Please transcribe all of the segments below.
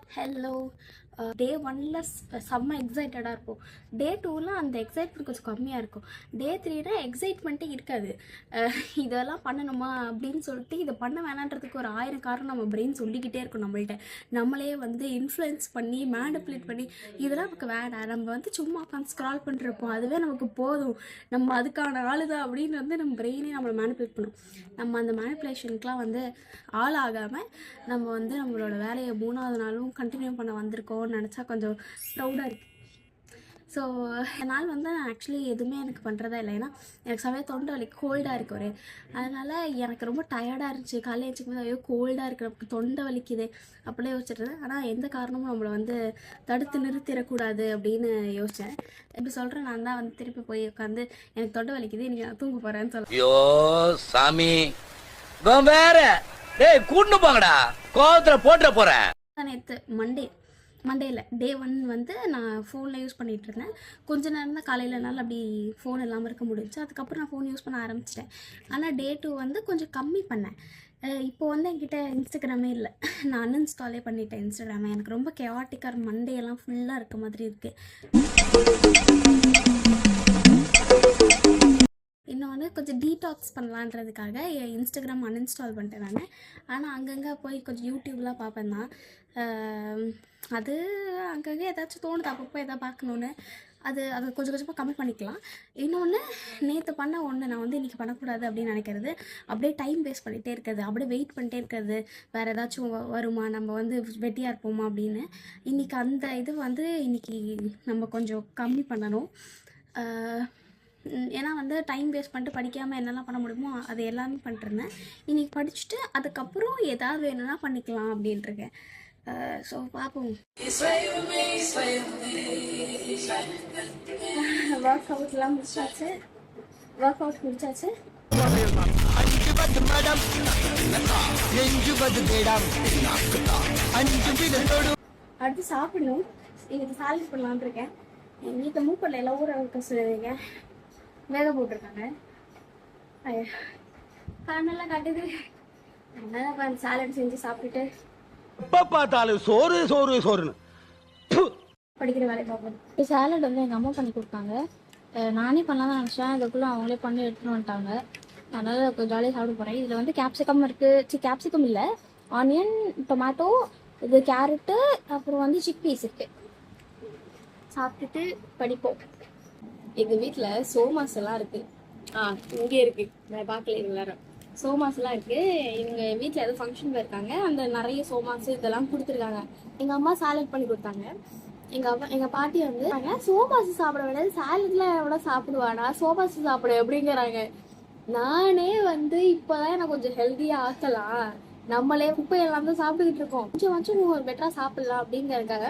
Hello. டே 1ல் செம்ம எக்ஸைட்டடாக இருக்கும். டே 2ல் அந்த எக்ஸைட்மெண்ட் கொஞ்சம் கம்மியாக இருக்கும். டே 3னா எக்ஸைட்மெண்ட்டே இருக்காது. இதெல்லாம் பண்ணணுமா அப்படின்னு சொல்லிட்டு இதை பண்ண வேணான்றதுக்கு ஒரு 1000 காரணம் நம்ம பிரெயின் சொல்லிக்கிட்டே இருக்கும் நம்மள்கிட்ட. நம்மளே வந்து இன்ஃப்ளூயன்ஸ் பண்ணி மேனிப்புலேட் பண்ணி இதெல்லாம் நமக்கு வேணாம், நம்ம வந்து சும்மா உட்காந்து ஸ்க்ரால் பண்ணிருப்போம், அதுவே நமக்கு போதும், நம்ம அதுக்கான ஆளு தான் அப்படின்னு வந்து நம்ம பிரெயினே நம்மளை மேனிப்புலேட் பண்ணும். நம்ம அந்த மேனிப்புலேஷனுக்குலாம் வந்து ஆள் ஆகாமல் நம்ம வந்து நம்மளோட வேலையை 3வது நாளும் கண்டினியூ பண்ண வந்திருக்கோம்னு நினச்சா கொஞ்சம் ப்ரௌடாக இருக்குது. ஸோ நாள் வந்து நான் ஆக்சுவலி எதுவுமே எனக்கு பண்ணுறதா இல்லை. ஏன்னா எனக்கு சமயம் தொண்டை வலி, கோல்டாக இருக்கு ஒரு. அதனால் எனக்கு ரொம்ப டயர்டாக இருந்துச்சு. காலையில் எழுச்சிக்கும் போது ஐயோ கோல்டாக இருக்குது, நமக்கு தொண்டை வலிக்குது அப்படியே யோசிச்சுட்டு. ஆனால் எந்த காரணமும் நம்மளை வந்து தடுத்து நிறுத்திடக்கூடாது அப்படின்னு யோசித்தேன். இப்படி சொல்கிறேன், நான் தான் வந்து திருப்பி போய் உட்காந்து எனக்கு தொண்டை வலிக்குது, இன்றைக்கி நான் தூங்க போகிறேன்னு சொல்லுவேன். ஐயோ சாமி வேற டேய் கூட்டு போங்கடா, கோவத்துல போட்டுற போறேன். நேற்று மண்டேயில் டே 1 வந்து நான் ஃபோனில் யூஸ் பண்ணிகிட்டு இருந்தேன். கொஞ்ச நேரம் தான் காலையிலனால அப்படி ஃபோன் இல்லாமல் இருக்க முடிஞ்சிச்சு. அதுக்கப்புறம் நான் ஃபோன் யூஸ் பண்ண ஆரம்பிச்சிட்டேன். ஆனால் டே 2 வந்து கொஞ்சம் கம்மி பண்ணேன். இப்போ வந்து என்கிட்ட இன்ஸ்டாகிராமே இல்லை, நான் அன்இன்ஸ்டாலே பண்ணிட்டேன் இன்ஸ்டாகிராமை. எனக்கு ரொம்ப கேவாட்டிக்காக மண்டேலாம் ஃபுல்லாக இருக்க மாதிரி இருக்குது. இன்னொன்று கொஞ்சம் டீடாக்ஸ் பண்ணலான்றதுக்காக இன்ஸ்டாகிராம் அன்இன்ஸ்டால் பண்ணிட்டேன் நான். ஆனால் அங்கங்கே போய் கொஞ்சம் யூடியூப்லாம் பார்ப்பேன் தான். அது அங்கங்கே ஏதாச்சும் தோணுது அப்பப்போ எதாவது பார்க்கணுன்னு. அதை கொஞ்சம் கொஞ்சமாக கம்மி பண்ணிக்கலாம். இன்னொன்று, நேற்று பண்ண ஒன்று நான் வந்து இன்றைக்கி பண்ணக்கூடாது அப்படின்னு நினைக்கிறது, அப்படியே டைம் வேஸ்ட் பண்ணிகிட்டே இருக்கிறது, அப்படியே வெயிட் பண்ணிட்டே இருக்கிறது, வேறு ஏதாச்சும் வருமா, நம்ம வந்து வெட்டியாக இருப்போமா அப்படின்னு. இன்றைக்கி அந்த இது வந்து இன்றைக்கி நம்ம கொஞ்சம் கம்மி பண்ணணும். ஏன்னா வந்து டைம் வேஸ்ட் பண்ணிட்டு படிக்காமல் என்னெல்லாம் பண்ண முடியுமோ அது எல்லாமே பண்ணிட்டுருந்தேன். இன்றைக்கி படிச்சுட்டு அதுக்கப்புறம் ஏதாவது வேணும்னா பண்ணிக்கலாம் அப்படின்ட்டுருக்கேன். ஸோ பார்ப்போம். ஒர்க் அவுட்லாம் முடிச்சாச்சு. அடுத்து சாப்பிடணும். இன்னைக்கு சாலட் பண்ணலான்னு இருக்கேன். எங்கள் வீட்டில் மூக்கல்ல எல்லாம் ஊற வைக்க சொல்லுவீங்க, வேக போட்டிருக்காங்க. கண்ணெல்லாம் கட்டுது. அதனால சாலட் செஞ்சு சாப்பிட்டுட்டு எப்ப பார்த்தாலும் சோறு சோறு சோறுன்னு படிக்கிற வேலையை பார்ப்போம். இப்போ சாலட் வந்து எங்கள் அம்மா பண்ணி கொடுத்தாங்க. நானே பண்ணலாம் தான் நினச்சேன், அதுக்குள்ளே அவங்களே பண்ணி எடுத்துகிட்டு வந்துட்டாங்க. அதனால் கொஞ்சம் ஜாலியாக சாப்பிட போகிறேன். இதில் வந்து கேப்சிகம் இருக்குது, கேப்சிகம் இல்லை, ஆனியன், டொமேட்டோ, இது கேரட்டு, அப்புறம் வந்து சிக்பீஸ் இருக்குது. சாப்பிட்டுட்டு படிப்போம். எங்கள் வீட்டில் சோமாஸ் எல்லாம் இருக்குது. இங்கே இருக்குது, நான் பார்க்கல. இது வேறு சோமாஸ்லாம் இருக்குது. இவங்க வீட்டில் ஏதோ ஃபங்க்ஷன் போயிருக்காங்க, அந்த நிறைய சோமாஸ் இதெல்லாம் கொடுத்துருக்காங்க. எங்கள் அம்மா சாலட் பண்ணி கொடுத்தாங்க. எங்கள் பாட்டி வந்து சோமாஸ் சாப்பிட வேண்டியது சாலட்ல எவ்வளோ சாப்பிடுவானா, சோமாஸ் சாப்பிட எப்படிங்கிறாங்க. நானே வந்து இப்போதான் எனக்கு கொஞ்சம் ஹெல்த்தியாக ஆக்கலாம், நம்மளே குப்பையெல்லாம் தான் சாப்பிட்டுக்கிட்டு இருக்கோம், கொஞ்சம் பெட்டராக சாப்பிடலாம் அப்படிங்கிறதுக்காக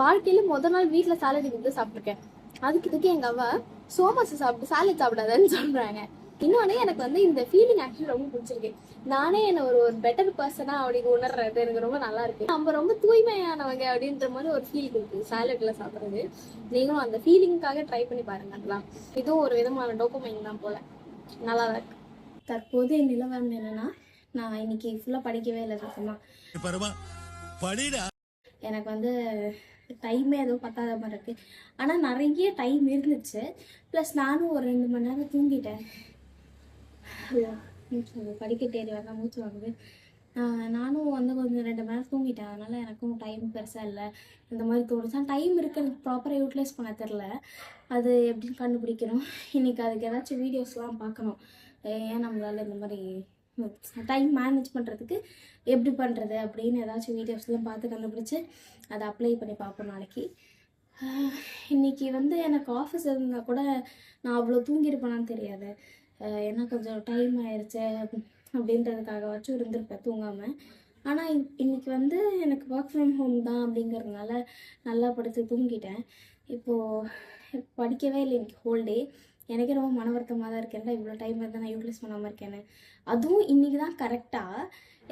வாழ்க்கையில முதல் நாள் வீட்டில் சாலட் கொடுத்து சாப்பிட்ருக்கேன். இதுக்கு எங்கள் அம்மா சோமாஸ் சாப்பிட்டு சாலட் சாப்பிடாதன்னு சொல்கிறாங்க. இன்னொன்று, எனக்கு வந்து இந்த ஃபீலிங் ஆக்சுவலி ரொம்ப பிடிச்சிருக்கு. நானே என்ன ஒரு பெட்டர் பர்சனா அப்படின்னு உணர்றது எனக்கு ரொம்ப நல்லா இருக்கு. நம்ம ரொம்ப தூய்மையானவங்க அப்படின்ற மாதிரி ஒரு ஃபீல் இருக்கு சாலட்ல சாப்பிட்றது. நீங்களும் அந்த ஃபீலிங்காக ட்ரை பண்ணி பாருங்க. இதுவும் ஒரு விதமான டோபமைன் தான் போல, நல்லா தான் இருக்கு. தற்போது நிலவரம் என்னன்னா, நான் இன்னைக்கு ஃபுல்லாக படிக்கவே இல்லை சுத்தமாக. எனக்கு வந்து டைமே எதுவும் பத்தாத மாதிரி இருக்குது. ஆனால் நிறைய டைம் இருந்துச்சு. ப்ளஸ் நானும் ஒரு 2 மணி நேரம் தூங்கிட்டேன். படிக்கட்டு ஏறி வரலாம் மூச்சு வாங்குது. நானும் வந்து கொஞ்சம் 2 மணி நேரம் தூங்கிட்டேன். அதனால் எனக்கும் டைம் பெருசாக இல்லை இந்த மாதிரி தோணுச்சு. டைம் இருக்குது, எனக்கு ப்ராப்பராக யூட்டிலைஸ் பண்ண தெரில. அது எப்படின்னு கண்டுபிடிக்கணும். இன்றைக்கி அதுக்கு ஏதாச்சும் வீடியோஸ்லாம் பார்க்கணும். ஏன் நம்மளால் இந்த மாதிரி டைம் மேனேஜ் பண்ணுறதுக்கு எப்படி பண்ணுறது அப்படின்னு ஏதாச்சும் வீடியோஸ்லாம் பார்த்து கண்டுபிடிச்சி அதை அப்ளை பண்ணி பார்ப்போம் நாளைக்கு. இன்றைக்கி வந்து எனக்கு ஆஃபீஸ் இருந்தால் கூட நான் அவ்வளோ தூங்கியிருப்பேனான்னு தெரியாது. ஏன்னா கொஞ்சம் டைம் ஆயிடுச்சு அப்படின்றதுக்காகவாச்சும் இருந்திருப்பேன் தூங்காமல். ஆனால் இன்றைக்கி வந்து எனக்கு ஒர்க் ஃப்ரம் ஹோம் தான் அப்படிங்கிறதுனால நல்லா படுத்து தூங்கிட்டேன். இப்போது படிக்கவே இல்லை இன்றைக்கி ஹோல் டே. எனக்கே ரொம்ப மன வருத்தமாக தான் இருக்கேன்ல, இவ்வளோ டைம் வந்து நான் யூட்டிலைஸ் பண்ணாமல் இருக்கேன்னு. அதுவும் இன்றைக்கி தான் கரெக்டாக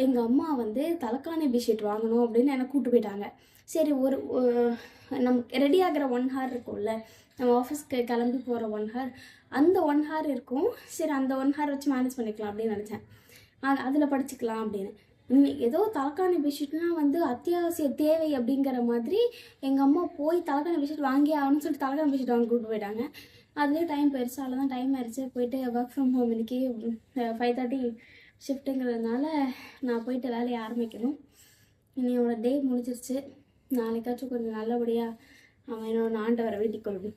எங்கள் அம்மா வந்து தலைக்காணி பெட்ஷீட் வாங்கணும் அப்படின்னு எனக்கு கூப்பிட்டு போயிட்டாங்க. சரி, ஒரு நமக்கு ரெடி ஆகிற 1 hour இருக்கும்ல, நம்ம ஆஃபீஸ்க்கு கிளம்பி போகிற 1 hour, அந்த 1 hour இருக்கும். சரி, அந்த 1 hour வச்சு மேனேஜ் பண்ணிக்கலாம் அப்படின்னு நினச்சேன். அதில் படிச்சுக்கலாம் அப்படின்னு. ஏதோ தலைக்காணி பெட்ஷீட்னா வந்து அத்தியாவசிய தேவை அப்படிங்கிற மாதிரி எங்கள் அம்மா போய் தலைக்காணி பெட்ஷீட் வாங்கி ஆகணும்னு சொல்லிட்டு தலைக்காணி பெட்ஷீட் வாங்கி கூப்பிட்டு போயிட்டாங்க. அதுலேயே டைம் பெருசால தான் டைம் ஆயிடுச்சு. போயிட்டு ஒர்க் ஃப்ரம் ஹோம் இன்னைக்கு 5:30 ஷிஃப்ட்டுங்கிறதுனால நான் போயிட்டு வேலையை ஆரம்பிக்கணும். என்னோட டே முடிஞ்சிருச்சு. நாளைக்காச்சும் கொஞ்சம் நல்லபடியாக அவன் என்னோட ஆண்டவரை வேண்டிக் கொள்வேன்.